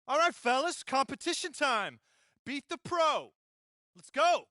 All right, fellas, competition time. Beat the pro. Let's go.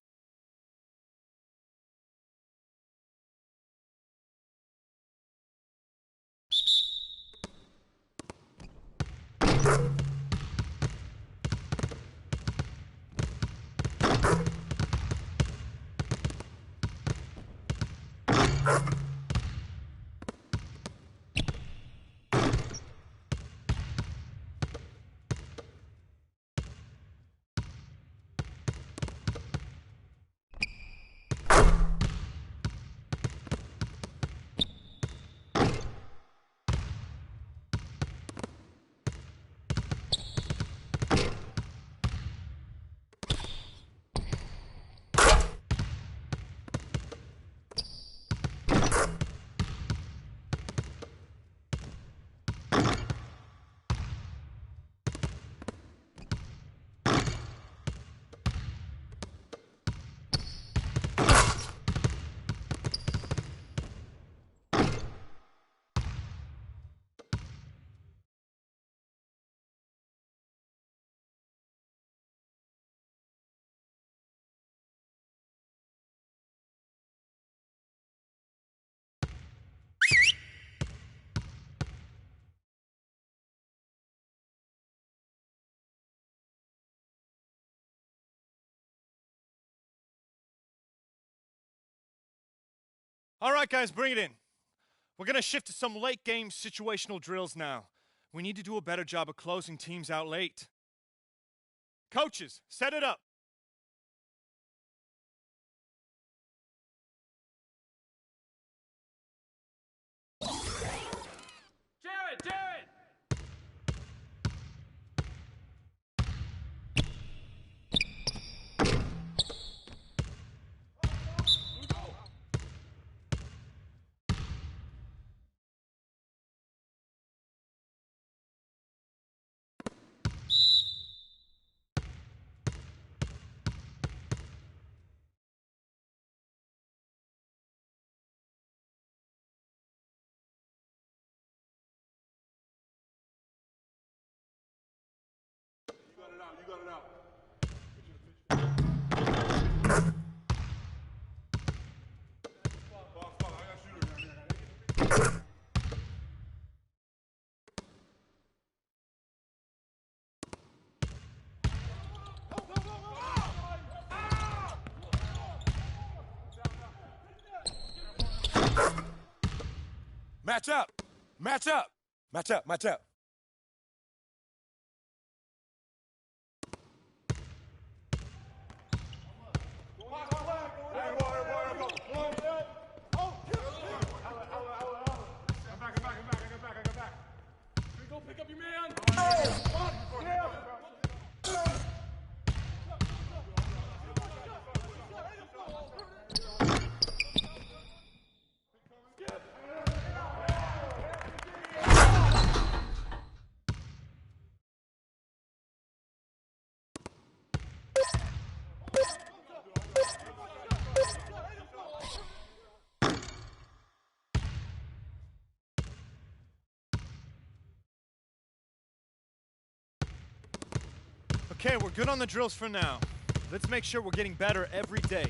All right, guys, bring it in. We're going to shift to some late game situational drills now. We need to do a better job of closing teams out late. Coaches, set it up. Jared! You got it out. Match up. Go pick up your man! Okay, we're good on the drills for now. Let's make sure we're getting better every day.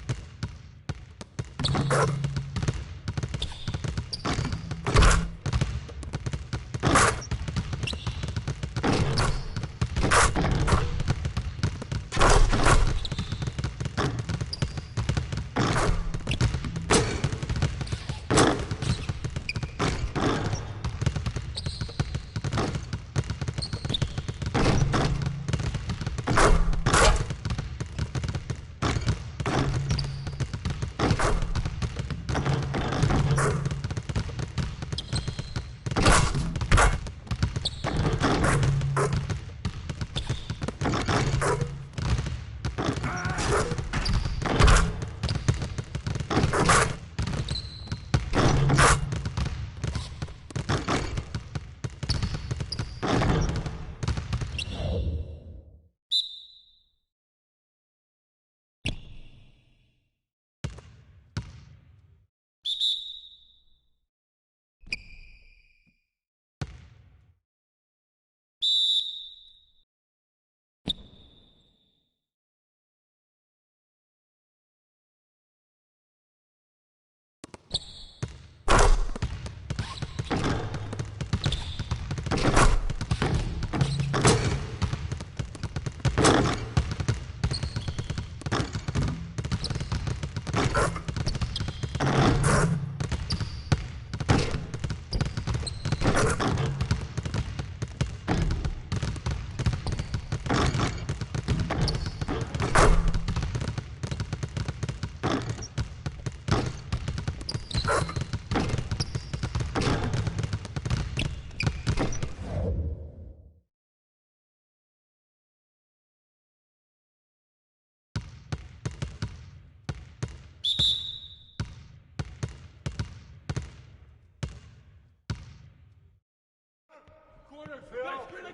we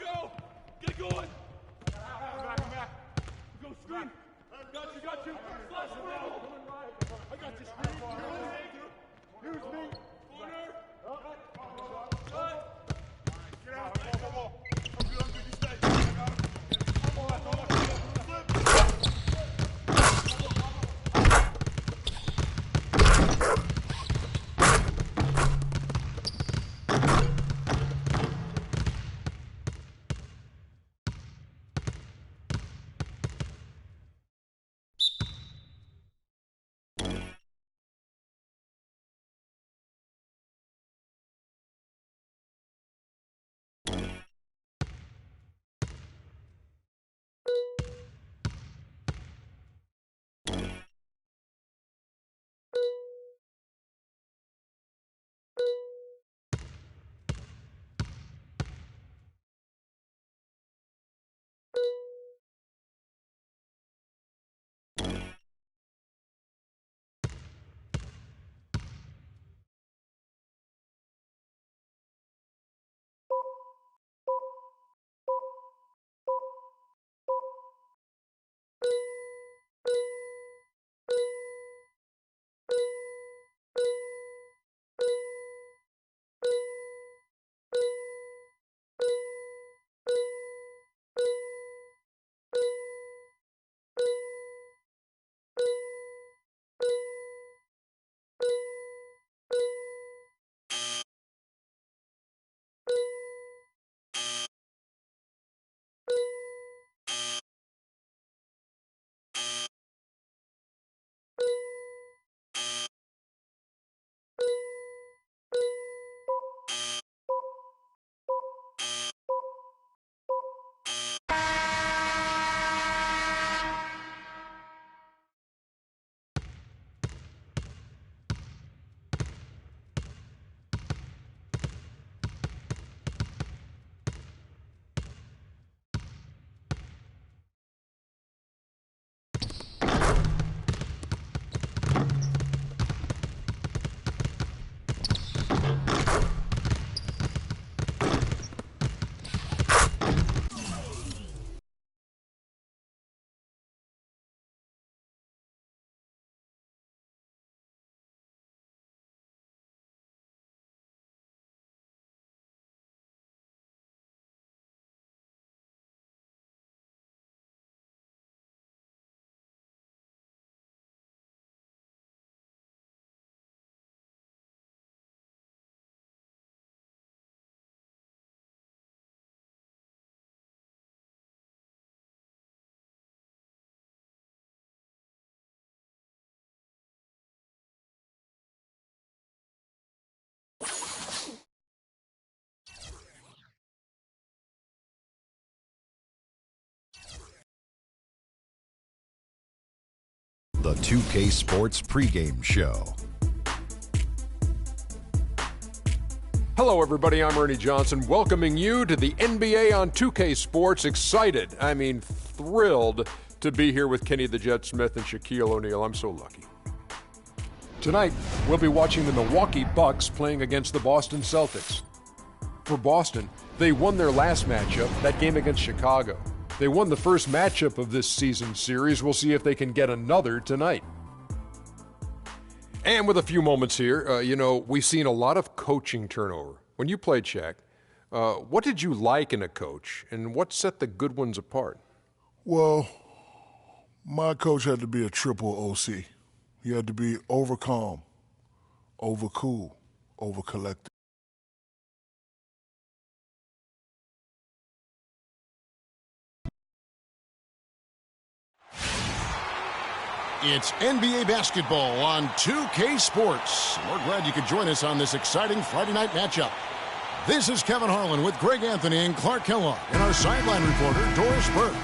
go. Get going. Back. Go screen. Got you. Flash bro. I got you, screen. Use me. Corner. Cut. Get out. Come on. You stay. Come on. The 2K Sports pregame show. Hello, everybody. I'm Ernie Johnson, welcoming you to the NBA on 2K Sports. Excited, thrilled to be here with Kenny the Jet Smith and Shaquille O'Neal. I'm so lucky. Tonight, we'll be watching the Milwaukee Bucks playing against the Boston Celtics. For Boston, they won their last matchup, that game against Chicago. They won the first matchup of this season series. We'll see if they can get another tonight. And with a few moments here, we've seen a lot of coaching turnover. When you played, Shaq, what did you like in a coach, and what set the good ones apart? Well, my coach had to be a triple OC. He had to be over calm, over cool, over collected. It's NBA basketball on 2K Sports. We're glad you could join us on this exciting Friday night matchup. This is Kevin Harlan with Greg Anthony and Clark Kellogg and our sideline reporter, Doris Burke.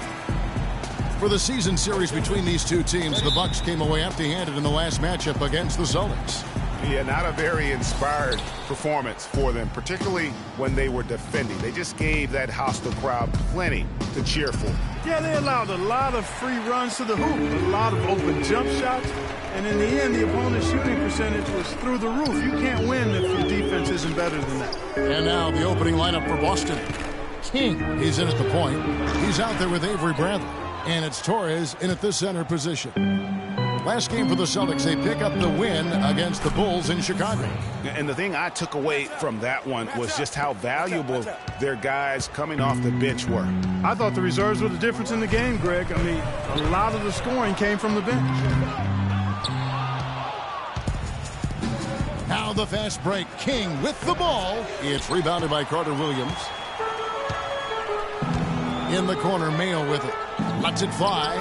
For the season series between these two teams, the Bucks came away empty-handed in the last matchup against the Celtics. Yeah, not a very inspired performance for them, particularly when they were defending. They just gave that hostile crowd plenty to cheer for. Yeah, they allowed a lot of free runs to the hoop, a lot of open jump shots, and in the end, the opponent's shooting percentage was through the roof. You can't win if your defense isn't better than that. And now the opening lineup for Boston. King is in at the point. He's out there with Avery Bradley. And it's Torres in at the center position. Last game for the Celtics, they pick up the win against the Bulls in Chicago. And the thing I took away from that one was just how valuable their guys coming off the bench were. I thought the reserves were the difference in the game, Greg. I mean, a lot of the scoring came from the bench. Now the fast break. King with the ball. It's rebounded by Carter Williams. In the corner, Mayo with it. Lets it fly.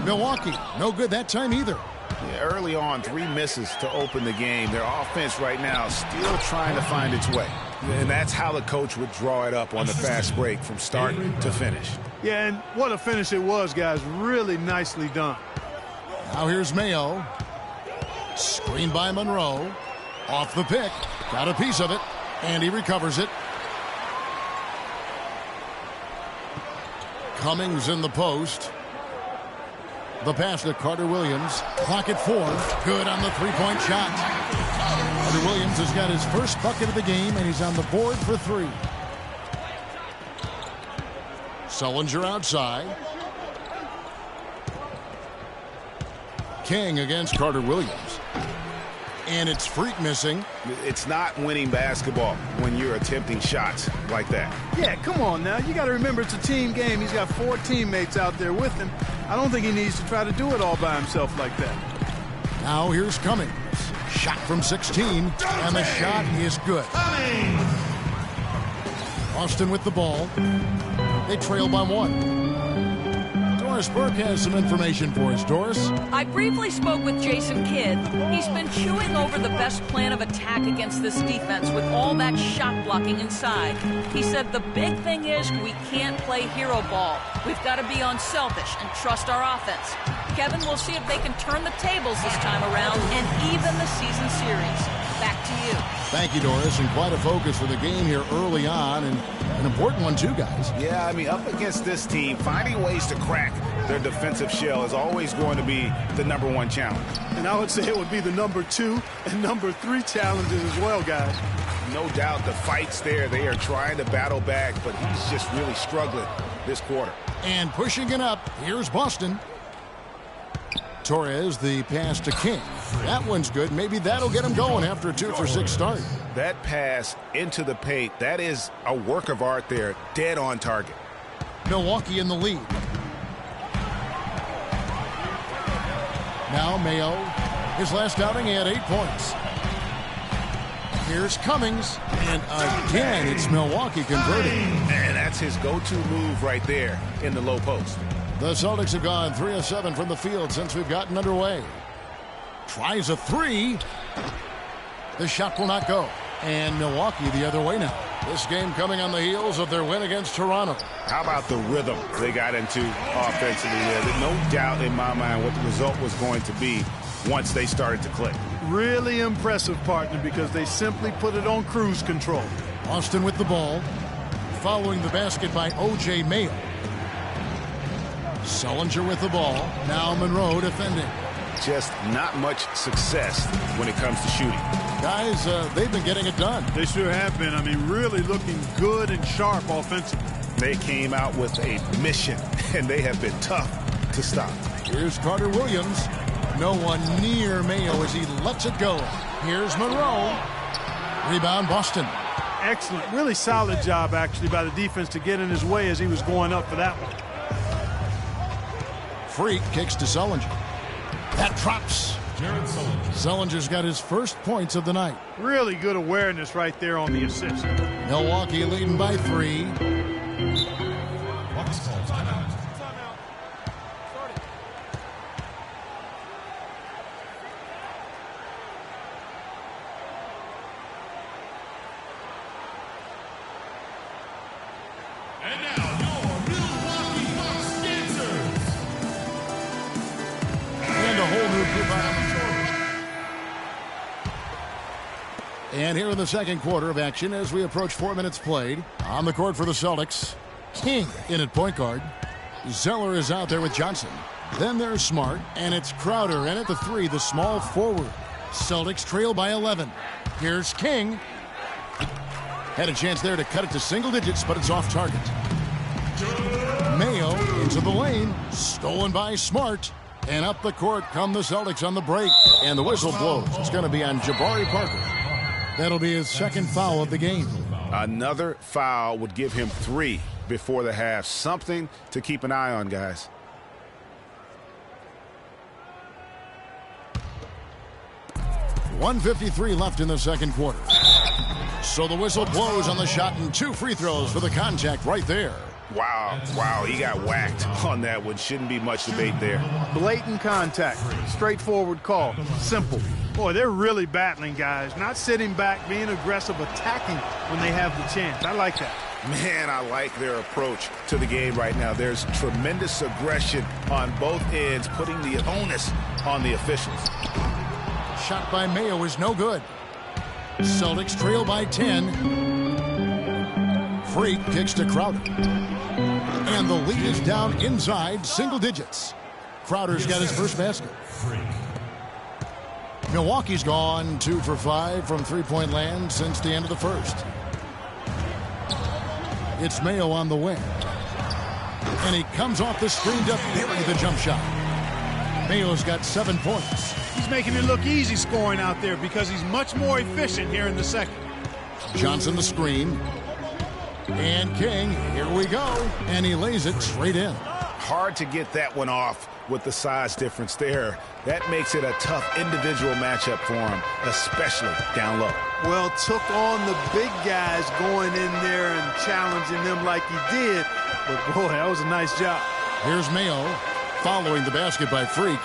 Milwaukee, no good that time either. Yeah, early on, 3 misses to open the game. Their offense right now is still trying to find its way. And that's how the coach would draw it up on the fast break from start to finish. Yeah, and what a finish it was, guys. Really nicely done. Now here's Mayo. Screen by Monroe. Off the pick. Got a piece of it. And he recovers it. Cummings in the post. The pass to Carter Williams. Clock at 4. Good on the three-point shot. Carter Williams has got his first bucket of the game, and he's on the board for 3. Sullinger outside. King against Carter Williams. And it's Freak missing. It's not winning basketball when you're attempting shots like that. Yeah, come on now. You got to remember it's a team game. He's got 4 teammates out there with him. I don't think he needs to try to do it all by himself like that. Now here's Cummings. Shot from 16, and the shot is good. Austin with the ball. They trail by 1. Doris Burke has some information for us. Doris? I briefly spoke with Jason Kidd. He's been chewing over the best plan of attack against this defense with all that shot blocking inside. He said the big thing is we can't play hero ball. We've got to be unselfish and trust our offense. Kevin, we'll see if they can turn the tables this time around and even the season series. Back to you. Thank you, Doris, and quite a focus for the game here early on, and an important one too, guys. Yeah, I mean, up against this team, finding ways to crack their defensive shell is always going to be the #1 challenge. And I would say it would be the #2 and #3 challenges as well, guys. No doubt the fight's there. They are trying to battle back, but he's just really struggling this quarter. And pushing it up, here's Boston. Torres, the pass to King. That one's good. Maybe that'll get him going after a 2-for-6 start. That pass into the paint, that is a work of art there, dead on target. Milwaukee in the lead. Now Mayo, his last outing, he had 8 points. Here's Cummings, and again, it's Milwaukee converting. And that's his go-to move right there in the low post. The Celtics have gone 3 of 7 from the field since we've gotten underway. Tries a 3. The shot will not go. And Milwaukee the other way now. This game coming on the heels of their win against Toronto. How about the rhythm they got into offensively there? There's no doubt in my mind what the result was going to be once they started to click. Really impressive, partner, because they simply put it on cruise control. Austin with the ball. Following the basket by O.J. Mayo. Sullinger with the ball. Now Monroe defending. Just not much success when it comes to shooting. Guys, they've been getting it done. They sure have been. I mean, really looking good and sharp offensively. They came out with a mission, and they have been tough to stop. Here's Carter Williams. No one near Mayo as he lets it go. Here's Monroe. Rebound, Boston. Excellent. Really solid job, actually, by the defense to get in his way as he was going up for that one. Freak kicks to Sullinger. That drops. Sullinger's got his first points of the night. Really good awareness right there on the assist. Milwaukee leading by 3. And now, your Milwaukee Bucks dancers. And a whole new group on the shoulders. And here in the second quarter of action as we approach 4 minutes played. On the court for the Celtics. King in at point guard. Zeller is out there with Johnson. Then there's Smart, and it's Crowder in at the 3, the small forward. Celtics trail by 11. Here's King. Had a chance there to cut it to single digits, but it's off target. Mayo into the lane, stolen by Smart. And up the court come the Celtics on the break. And the whistle blows. It's going to be on Jabari Parker. That'll be his second foul of the game. Another foul would give him 3 before the half. Something to keep an eye on, guys. .153 left in the second quarter. So the whistle blows on the shot and 2 free throws for the contact right there. Wow, he got whacked on that one. Shouldn't be much debate there. Blatant contact. Straightforward call. Simple. Boy, they're really battling, guys. Not sitting back, being aggressive, attacking when they have the chance. I like that. Man, I like their approach to the game right now. There's tremendous aggression on both ends, putting the onus on the officials. Shot by Mayo is no good. Celtics trail by 10. Freak kicks to Crowder. And the lead is down inside single digits. Crowder's got his first basket. Milwaukee's gone 2 for 5 from three-point land since the end of the first. It's Mayo on the wing. And he comes off the screen to bury the jump shot. Mayo's got 7 points. He's making it look easy scoring out there because he's much more efficient here in the second. Johnson the screen. And King, here we go. And he lays it straight in. Hard to get that one off with the size difference there. That makes it a tough individual matchup for him, especially down low. Well, took on the big guys going in there and challenging them like he did. But, boy, that was a nice job. Here's Mayo following the basket by Freak.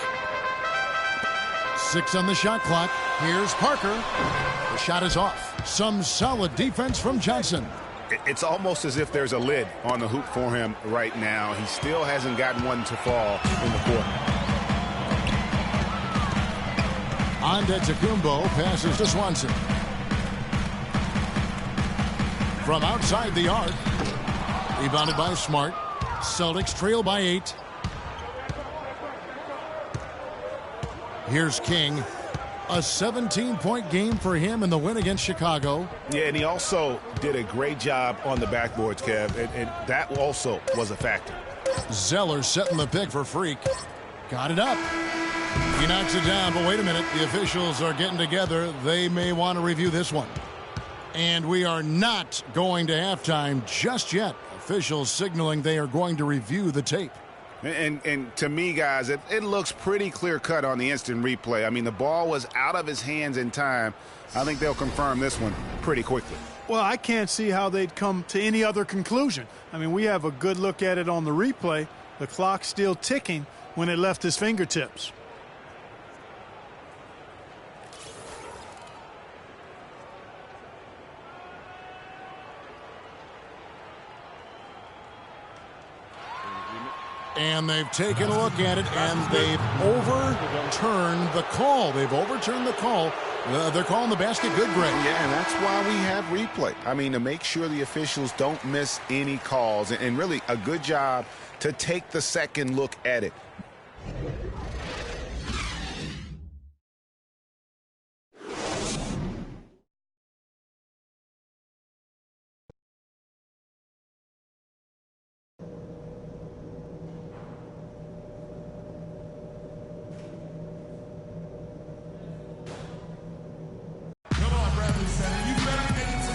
6 on the shot clock. Here's Parker. The shot is off. Some solid defense from Johnson. It's almost as if there's a lid on the hoop for him right now. He still hasn't gotten one to fall in the court. Antetokounmpo passes to Swanson. From outside the arc. Rebounded by Smart. Celtics trail by 8. Here's King. A 17-point game for him in the win against Chicago. Yeah, and he also did a great job on the backboards, Kev, and that also was a factor. Zeller setting the pick for Freak. Got it up. He knocks it down, but wait a minute. The officials are getting together. They may want to review this one. And we are not going to halftime just yet. Officials signaling they are going to review the tape. And to me, guys, it looks pretty clear-cut on the instant replay. I mean, the ball was out of his hands in time. I think they'll confirm this one pretty quickly. Well, I can't see how they'd come to any other conclusion. I mean, we have a good look at it on the replay. The clock's still ticking when it left his fingertips. And they've taken a look at it, and they've overturned the call. They've overturned the call. They're calling the basket good, Greg. Yeah, and that's why we have replay. I mean, to make sure the officials don't miss any calls. And really a good job to take the second look at it.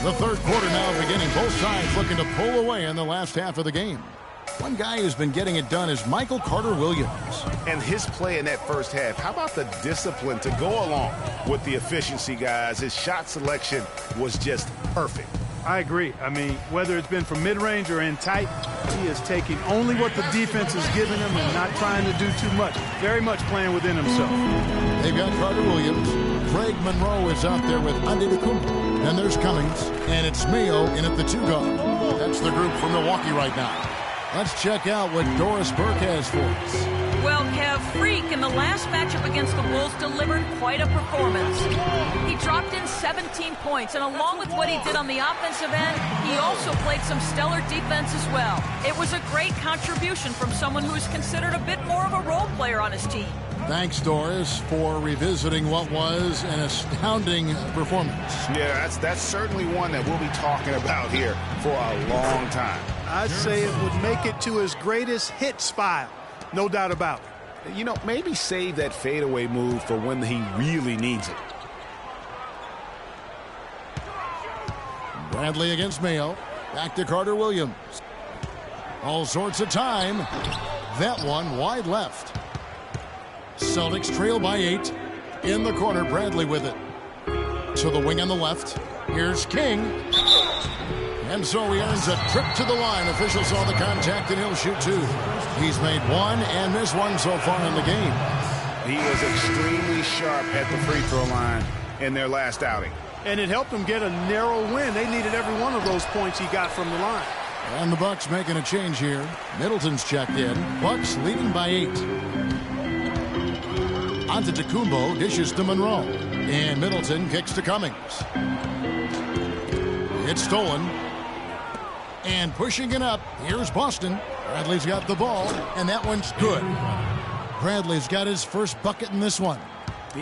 The third quarter now beginning. Both sides looking to pull away in the last half of the game. One guy who's been getting it done is Michael Carter-Williams. And his play in that first half, how about the discipline to go along with the efficiency, guys? His shot selection was just perfect. I agree. I mean, whether it's been from mid-range or in tight, he is taking only what the defense is giving him and not trying to do too much. Very much playing within himself. They've got Carter-Williams. Craig Monroe is out there with Antetokounmpo. Then there's Cummings, and it's Mayo in at the 2 guard. That's the group from Milwaukee right now. Let's check out what Doris Burke has for us. Well, Kev, Freak in the last matchup against the Wolves delivered quite a performance. He dropped in 17 14 points, and along with what he did on the offensive end, he also played some stellar defense as well. It was a great contribution from someone who is considered a bit more of a role player on his team. Thanks, Doris, for revisiting what was an astounding performance. Yeah, that's certainly one that we'll be talking about here for a long time. I'd say it would make it to his greatest hits file. No doubt about it. You know, maybe save that fadeaway move for when he really needs it. Bradley against Mayo. Back to Carter Williams. All sorts of time. That one wide left. Celtics trail by 8. In the corner, Bradley with it. To the wing on the left. Here's King. And so he earns a trip to the line. Official saw the contact, and he'll shoot 2. He's made 1 and missed 1 so far in the game. He was extremely sharp at the free throw line in their last outing. And it helped them get a narrow win. They needed every one of those points he got from the line. And the Bucks making a change here. Middleton's checked in. Bucks leading by 8. Antetokounmpo dishes to Monroe. And Middleton kicks to Cummings. It's stolen. And pushing it up, here's Boston. Bradley's got the ball, and that one's good. Bradley's got his first bucket in this one.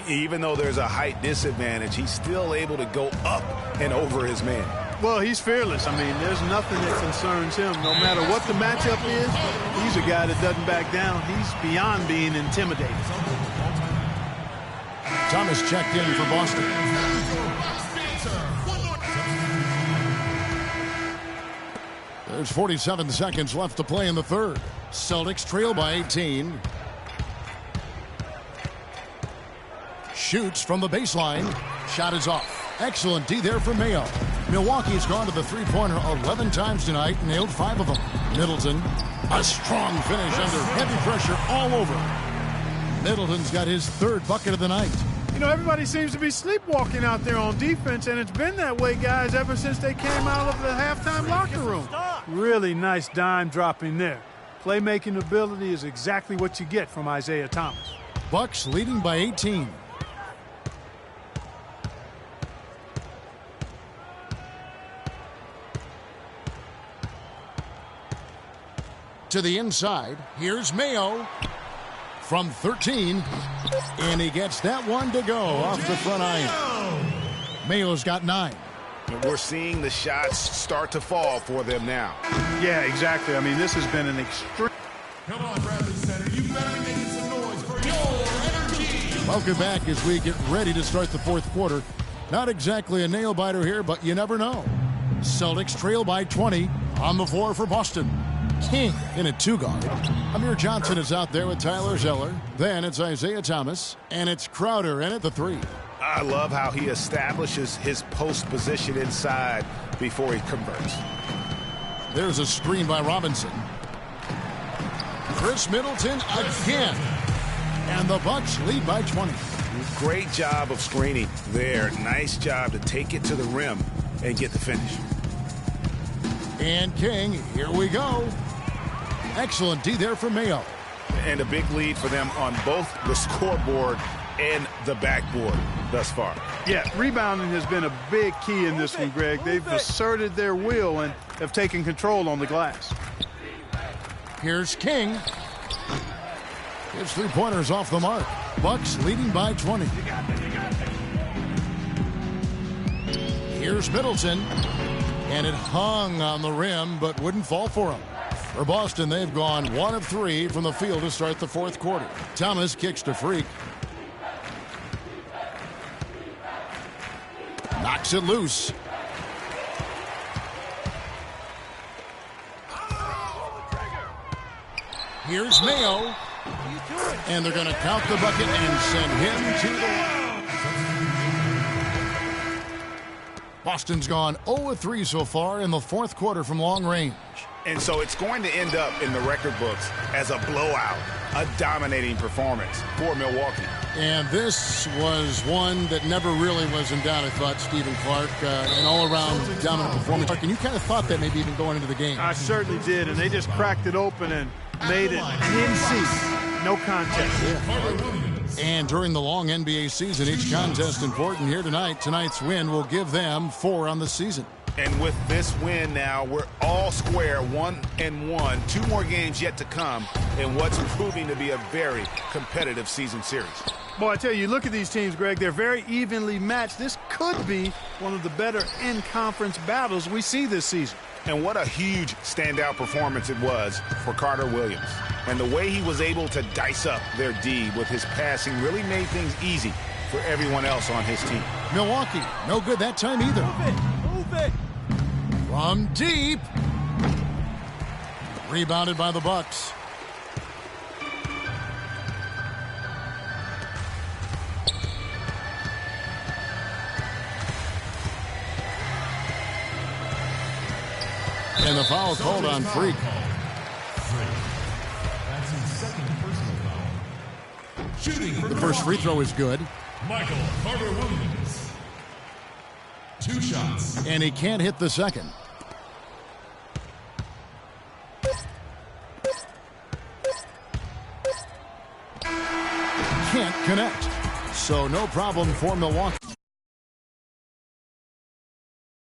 Even though there's a height disadvantage, he's still able to go up and over his man. Well, he's fearless. I mean, there's nothing that concerns him. No matter what the matchup is, he's a guy that doesn't back down. He's beyond being intimidated. Thomas checked in for Boston. There's 47 seconds left to play in the third. Celtics trail by 18. Shoots from the baseline. Shot is off. Excellent D there for Mayo. Milwaukee's gone to the three-pointer 11 times tonight, nailed 5 of them. Middleton, a strong finish under heavy pressure all over. Middleton's got his 3rd bucket of the night. You know, everybody seems to be sleepwalking out there on defense, and it's been that way, guys, ever since they came out of the halftime locker room. Really nice dime dropping there. Playmaking ability is exactly what you get from Isaiah Thomas. Bucks leading by 18. To the inside, here's Mayo from 13, and he gets that one to go off the front iron. Mayo's got 9. We're seeing the shots start to fall for them now. Yeah, exactly. I mean, this has been an extreme. Come on, Bradley Center. You better be making some noise for your energy. Welcome back as we get ready to start the 4th quarter. Not exactly a nail-biter here, but you never know. Celtics trail by 20 on the floor for Boston. King in a 2-guard. Amir Johnson is out there with Tyler Zeller. Then it's Isaiah Thomas, and it's Crowder in at the 3. I love how he establishes his post position inside before he converts. There's a screen by Robinson. Chris Middleton again. And the Bucks lead by 20. Great job of screening there. Nice job to take it to the rim and get the finish. And King, here we go. Excellent D there for Mayo. And a big lead for them on both the scoreboard and the backboard thus far. Yeah, rebounding has been a big key in this one, Greg. They've asserted their will and have taken control on the glass. Here's King. His 3-pointers off the mark. Bucks leading by 20. Here's Middleton. And it hung on the rim, but wouldn't fall for him. For Boston, they've gone 1 of 3 from the field to start the 4th quarter. Thomas kicks to Freak. Knocks it loose. Here's Mayo. And they're going to count the bucket and send him to the line. Boston's gone 0 of 3 so far in the 4th quarter from long range. And so it's going to end up in the record books as a blowout, a dominating performance for Milwaukee. And this was one that never really was in doubt, I thought, Stephen Clark, an all-around dominant performance. And you kind of thought that maybe even going into the game. I certainly did, and they just cracked it open and made it in season. No contest. Yeah. And during the long NBA season, each contest important. Here tonight. Tonight's win will give them 4 on the season. And with this win now, we're all square, 1-1. 2 more games yet to come in what's proving to be a very competitive season series. Boy, I tell you, look at these teams, Greg. They're very evenly matched. This could be one of the better in-conference battles we see this season. And what a huge standout performance it was for Carter Williams. And the way he was able to dice up their D with his passing really made things easy for everyone else on his team. Milwaukee, no good that time either. Move it. From deep. Rebounded by the Bucks. And the foul called on Freak. That's his second personal foul. Shooting for The first free throw is good. Michael Carter Williams. 2 shots. And he can't hit the second. Can't connect. So no problem for Milwaukee.